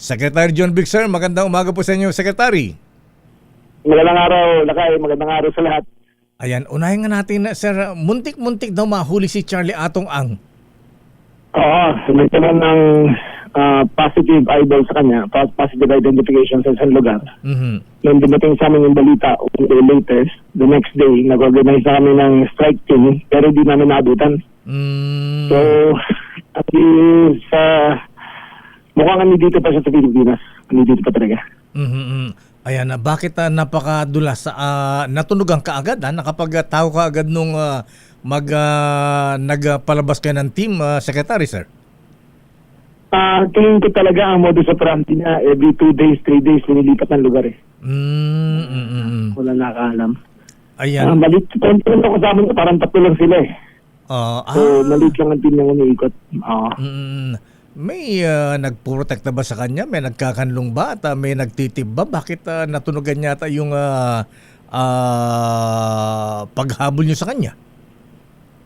Secretary John Vic, sir, magandang umaga po sa inyo, Secretary. Magandang araw, Lakay. Magandang araw sa lahat. Ayan, unahin nga natin, sir, muntik-muntik daw mahuli si Charlie Atong Ang. Oo, nagkaroon ng positive eyeball sa kanya, positive identification sa isang lugar. Nung dumating sa amin yung balita, one day later, the next day, nag-organize na kami ng strike team, pero di namin naabutan. So, at least, mukhang dito pa siya sa Pilipinas. Dito pa talaga. Ayan, bakit napakadulas? Natunugan ka agad, nakapagtao ka agad nung nagpalabas kayo ng team, Secretary, sir? Tingin ko talaga ang modus operandi niya, every 2 days, 3 days, nililipat ng lugar eh. Wala nakakaalam. Ayan. Malit, kung ako kasama niya, parang 3 lang sila eh. So, malit lang ang team niyang umiikot. May nagprotekta ba sa kanya? May nagkakanlong ba? At may nagtitib ba? Bakit natunugan yata yung paghabol niyo sa kanya?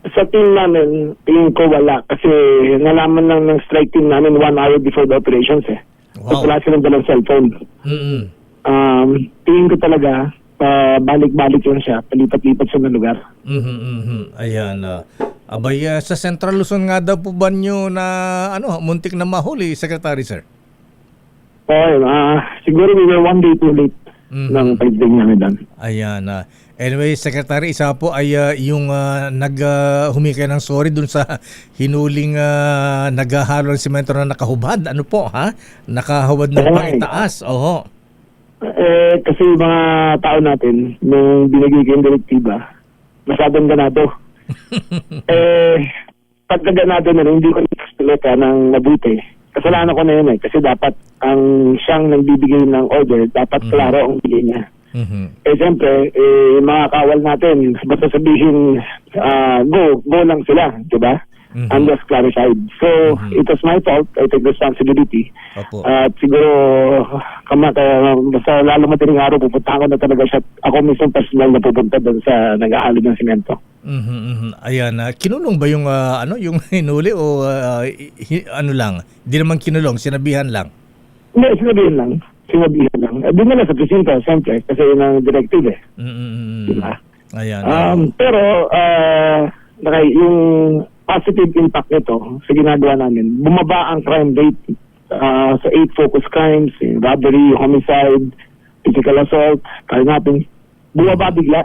Sa team namin, tingin ko wala. Kasi nalaman lang ng strike team namin 1 hour before the operations eh. Wow. Wala silang dalang cellphone. Tingin ko talaga, balik-balik lang siya. Palipat-lipat siya ng lugar. Ayan. Abay, sa Central Luzon nga daw po ba nyo na muntik na mahuli, Secretary, sir? Okay, siguro we were 1 day too late ng pagdating namin doon. Ayan. Anyway, Secretary, isa po ay yung humikay ng sorry dun sa hinuling naghahalo ng simento na nakahubad. Ano po, ha? Nakahubad ng pangitaas. Oho. Kasi yung mga tao natin, nung binigay kayong direktiba, masyadong ganado. Pagka ganado na hindi ko na ng mabuti. Kasalanan ko na yun eh. Kasi dapat ang siyang nagbibigay ng order, dapat klaro ang bigay niya. Siyempre, mga kawal natin, basta sabihin, go lang sila, di ba? Unless clarified. So, it was my fault. I take responsibility. At siguro, basta lalo matiring araw, pupuntahan ko na talaga siya. Ako mismo personal na pupunta doon sa nag-aalog ng simento. Ayan, kinulong ba yung yung hinuli o ano lang? Di naman kinulong, sinabihan lang? Hindi, sinabihan lang. Di na lang sa presinto, siyempre, kasi yun ang directive eh. Diba? Ayan. Pero, yung positive impact nito sa ginagawa namin, bumaba ang crime rate sa 8 focus crimes, robbery, homicide, physical assault, kidnapping. Bumaba bigla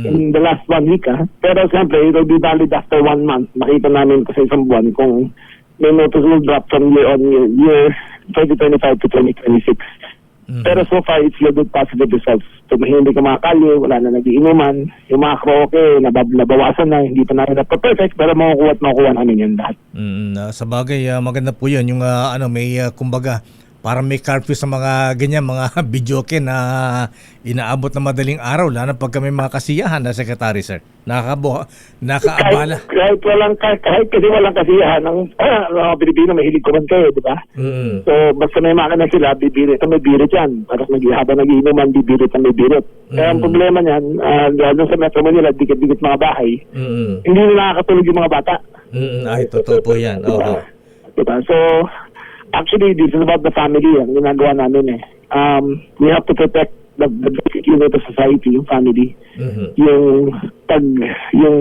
in the last 1 week. Pero siyempre, it will be valid after 1 month. Makita namin kasi isang buwan kung may noticeable drop from year on year 2025 to 2026. Pero so far, it's yielded positive results. So, hindi ka makakalye, wala na nag-iinuman. Yung mga kroke, nabawasan na, hindi pa namin na-perfect, pero makukuha namin yan lahat. Sa bagay, maganda po yun. Yung may kumbaga, parang may curfew sa mga ganyan, mga videoke na inaabot na madaling araw, lalo pagka may mga kasiyahan na Secretary, sir. Nakaabala. Kahit kasi walang kasiyahan, ang mga Pilipino mahilig kumanta di ba? So, basta may makina sila, bibirit na may birit yan. Parang habang nag-iinuman, bibirit na may birit. Kaya ang problema niyan, lalo sa Metro Manila, dikit-dikit mga bahay, hindi na nakakatulog yung mga bata. Ay, totoo po yan. Diba? So, actually, this is about the family. Ang ginagawa namin we have to protect the basic unit of society, yung family. Yung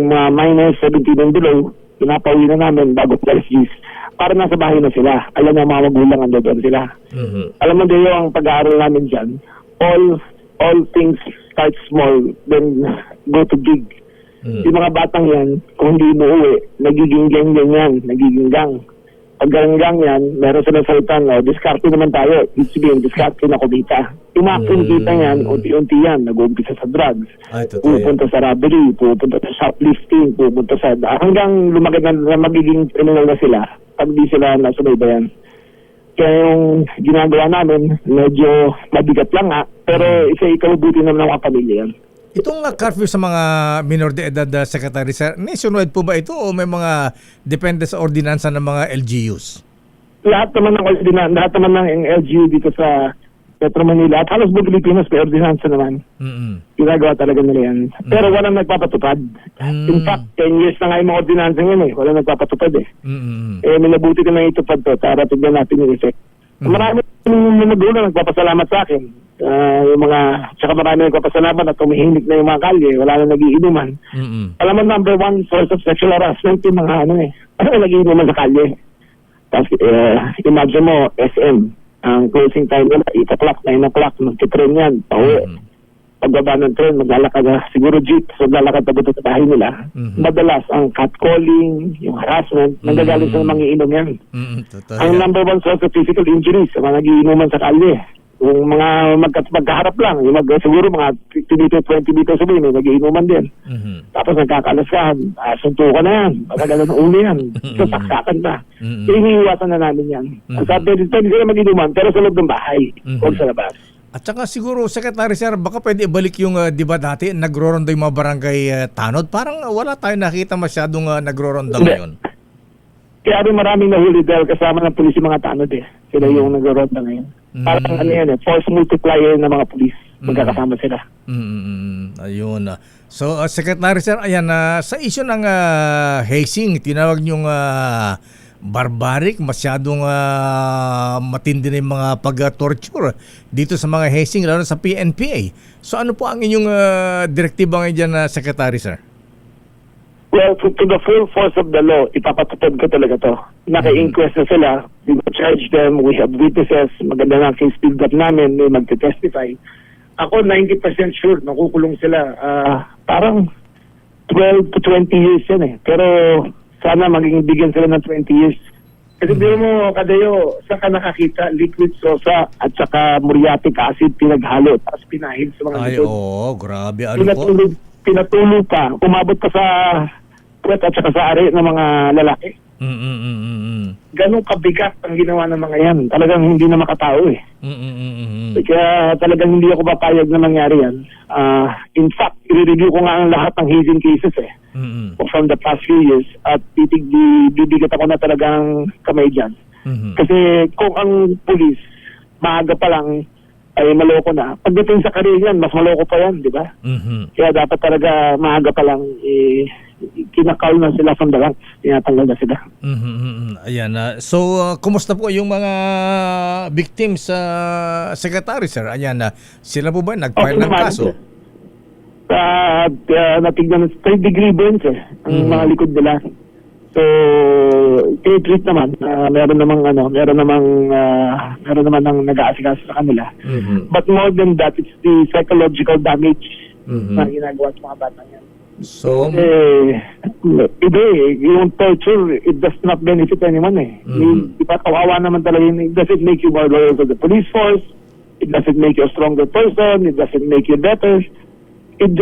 mga minors 17 and below, pinapauwi na namin bago LSGs para nasa bahay na sila. Alam na mga magulang ang doon sila. Alam mo din ang pag-aaral namin dyan, all things start small, then go to big. Yung mga batang yan, kung hindi mo uwi, nagiging gang yan, nagiging gang. Pag gang yan, meron silang salitan, diskarte naman tayo. Ibig sabihin, diskarte na kumita. Yung mga kumita yan, unti-unti yan, nag-uumpisa sa drugs, pupunta sa robbery, pupunta sa shoplifting, pupunta sa... hanggang lumagay na magiging criminal na sila pag di sila nasubaybayan. Kaya yung ginagawa namin, medyo mabigat lang pero ikabubuti naman ng mga pamilya yan. Itong curfew sa mga minor de edad, Secretary, sir, nationwide po ba ito o may mga depende sa ordinansa ng mga LGUs? Lahat naman ng LGU dito sa Metro Manila at halos buong Pilipinas may ordinansa naman. Ginagawa talaga nila yan. Pero walang nagpapatupad. In fact, 10 years na nga yung mga ordinansa yan walang nagpapatupad may nabuti ka na itupad to para tignan natin yung effect. Marami mga magulang nagpapasalamat sa akin. Yung mga, tsaka marami nagpapasalamat at tumihimik na yung mga kalye, wala na nagiinuman. Alam mo, number one source of sexual harassment yung mga nagiinuman sa kalye. Tapos, imagine mo, SM, ang closing time nila, 8 o'clock, 9 o'clock, magti-train yan, pauwi. Pagbaba ng train, maglalakad na, siguro jeep, so maglalakad papunta sa bahay nila. Madalas, ang catcalling, yung harassment, nanggagaling sa mga iinom yan. Totoo Ang yan. number one source of physical injuries sa mga nagiinuman sa kalye. Yung mga magkaharap lang, yung siguro mga 50 meters, 20 meters away, may nagiinuman din. Tapos nagkakalaskan, suntukan na yan, magagalan ng ulo yan, sasaksakan na. Iniiwasan na namin yan. Ang sabi dito, hindi sila mag-inuman, pero sa loob ng bahay, o sa labas. At saka siguro, Secretary Sir, baka pwede ibalik yung, di ba dati, nagroronda yung mga barangay tanod? Parang wala tayo nakita masyadong nagroronda ngayon. Kaya rin maraming nahuli dahil kasama ng pulis yung mga tanod eh. Sila yung nagro-ronda ngayon. Parang ano yan force multiplier ng mga pulis. Magkakasama sila. Ayun. So, Secretary Sir, ayan, sa issue ng hazing, tinawag niyong barbaric, masyadong matindi na yung mga pag-torture dito sa mga hazing, lalo sa PNPA. So ano po ang inyong direktiba ngayon dyan, Secretary Sir? Well, to the full force of the law, ipapatupad ko talaga to. Naka-inquest na sila, we will charge them, we have witnesses, maganda na case build up namin, may magte-testify. Ako, 90% sure, nakukulong sila. Parang 12 to 20 years yan eh. Pero sana maging bigyan sila ng 20 years. Kasi di mo, Kadayo, saan ka nakakita? Liquid sosa at saka muriatic acid pinaghalo tapos pinahid sa mga Ay, likod. grabe. Ano po? Pinatulo pa. Umabot pa sa puwet at saka sa ari ng mga lalaki. Ganong kabigat ang ginawa ng mga yan. Talagang hindi na makatao eh. Kaya talagang hindi ako papayag na mangyari yan. In fact, i-review ko nga ang lahat ng hazing cases eh. From the past few years. At bibigat ako na talagang kamay dyan. Kasi kung ang pulis maaga pa lang ay maloko na. Pagdating sa career yan, mas maloko pa yan, di ba? Kaya dapat talaga maaga pa lang kinakal na sila from the ranks. Tinatanggal na sila. Ayan. So, kumusta po yung mga victims sa Secretary, Sir? Ayan, sila po ba nag-file ng kaso? Natignan ng 3rd-degree burns eh, ang mga likod nila. So, treat naman. Meron namang nang nag-aasikaso sa kanila. But more than that, it's the psychological damage na ginagawa sa mga bata yan. So, yung torture, it does not benefit anyone eh. Diba, kawawa naman talaga yun. It doesn't make you more loyal to the police force. It doesn't make you a stronger person. It doesn't make you better. It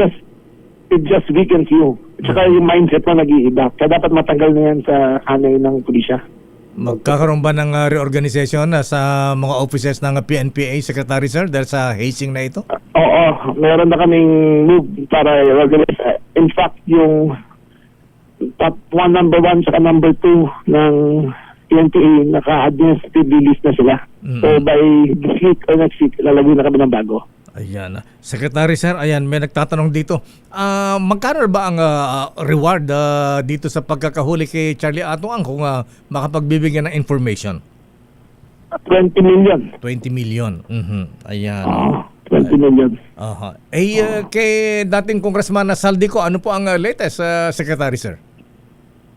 just weakens you. Tsaka yung mindset mo nag-iiba. Kaya dapat matanggal na yan sa hanay ng pulisya. magkakaroon ba ng reorganization sa mga offices ng PNPA, Secretary Sir, dahil sa hazing na ito? Oo, meron na kaming move para organize. In fact, yung top 1, number 1, saka number 2 ng PNPA, naka-administrative release na sila. So by this week or next week, lalagay na kami ng bago. Ayan. Secretary Sir, ayan, may nagtatanong dito. Magkano ba ang reward dito sa pagkakahuli kay Charlie Atuang kung makapagbibigyan ng information? 20 million. 20 million. Ayan. 20 million. Aha. Kay dating Congressman na Saldico, ano po ang latest, Secretary Sir?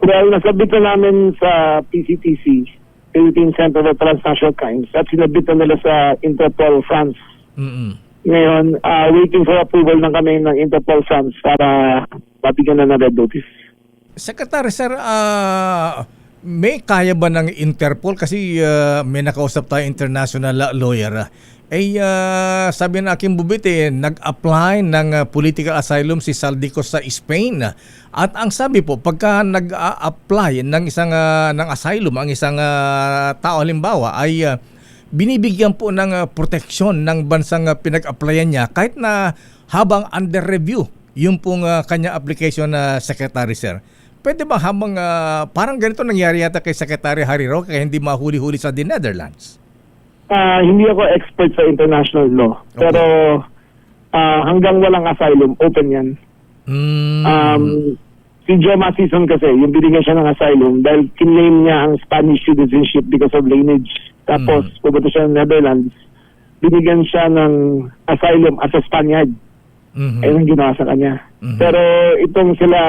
Well, nasabit na namin sa PCTC, Philippine Center for Transnational Crimes, at sinabit na nila sa Interpol France. Ngayon, waiting for approval ng kami ng Interpol France para mabigyan na ng red notice. Secretary Sir, may kaya ba ng Interpol? Kasi may nakausap tayo international lawyer. Sabi na aking bubiti, nag-apply ng political asylum si Saldico sa Spain. At ang sabi po, pagka nag-apply ng isang ng asylum, ang isang tao halimbawa ay binibigyan po ng proteksyon ng bansang pinag-applyan niya kahit na habang under review yung pong kanya application na Secretary Sir. Pwede ba habang parang ganito nangyari yata kay Secretary Harry Roque kaya hindi mahuli-huli sa the Netherlands? Hindi ako expert sa international law. Okay. Pero hanggang walang asylum, open yan. Si Joe Masison kasi, yung binigyan siya ng asylum dahil kinlaim niya ang Spanish citizenship because of lineage. Tapos, pupunta siya ng Netherlands. binigyan siya ng asylum as a Spaniard. Mhm. Ayun ang ginawa sa kanya. Mhm. Pero itong sila,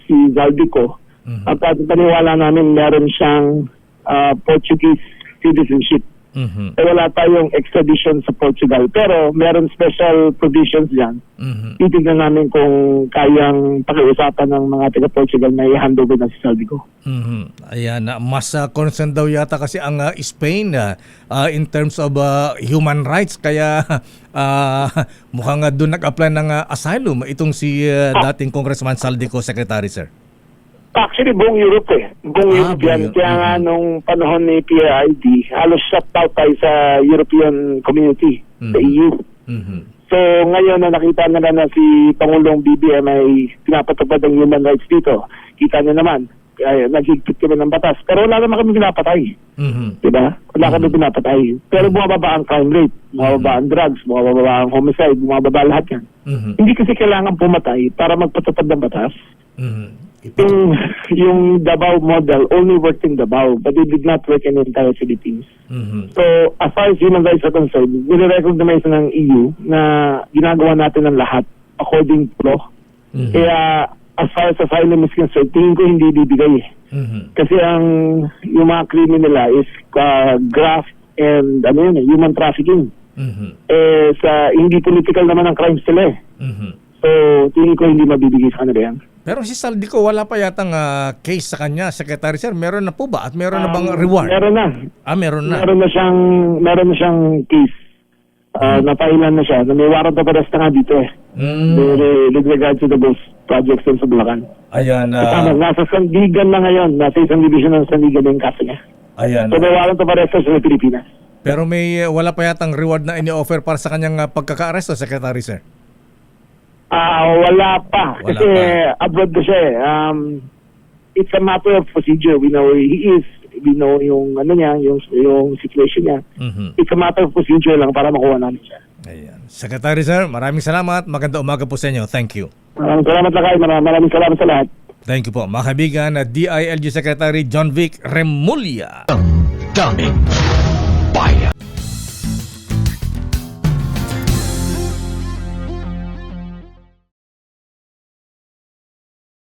si Zaldico, at paniwala namin meron siyang Portuguese citizenship. Mhm. Wala tayong extradition sa Portugal. Pero meron special provisions dyan. Mhm. Titignan namin kung kayang pakiusapan ng mga taga-Portugal na i-handover na si Zaldico. Mhm. Ayan, mas concerned daw yata kasi ang Spain in terms of human rights, kaya mukhang doon nag-apply ng asylum itong si dating Congressman Zaldico, Secretary, sir. Actually, buong Europe Buong Europe buong yan. Europe. Kaya nga nung panahon ni PRID, halos shut out tayo sa European community, sa EU. Mhm. So ngayon na nakita nila na si Pangulong BBM ay pinapatupad ang human rights dito, kita niyo naman, naghigpit kami ng batas. Pero wala naman kami pinapatay. Mhm. Diba? Wala kami pinapatay. Pero bumababa ang crime rate, bumababa ang drugs, bumababa ang homicide, bumababa lahat yan. Mhm. Hindi kasi kailangan pumatay para magpatupad ng batas. Mhm. Yung Davao model only worked in Davao, but it did not work in the entire Philippines. Mhm. So, as far as human rights are concerned, nire-recognize ng EU na ginagawa natin ang lahat according to law. Mhm. Kaya, as far as asylum is concerned, tingin ko hindi bibigay. Mhm. Kasi yung mga krimen nila is graft and human trafficking. Mhm. Hindi political naman ang crimes nila. Mhm. So, tingin ko hindi mabibigay sa kanila yan. Pero si Zaldico, wala pa yatang case sa kanya, Secretary, sir. Meron na po ba? At meron na bang reward? Meron na. Meron na. Meron na siyang case. Napailan na siya. May warrant of arrest na nga dito with regard to the ghost projects sa Bulacan. Ayan. Nasa Sandigan na ngayon. Nasa isang division ng Sandigan na yung kaso niya. Ayan. So may warrant of arrest sa Pilipinas. Pero may wala pa yatang reward na ini-offer para sa kanyang pagkaka-aresto, Secretary, sir? Wala pa. Wala Kasi pa. abroad na siya eh. It's a matter of procedure. We know where he is. We know yung niya, yung situation niya. Mhm. It's a matter of procedure lang para makuha namin siya. Ayan. Secretary, sir, maraming salamat. Magandang umaga po sa inyo. Thank you. Maraming salamat lakay. Maraming salamat sa lahat. Thank you po. Mga kaibigan, DILG Secretary John Vic Remulla. Daming bayan.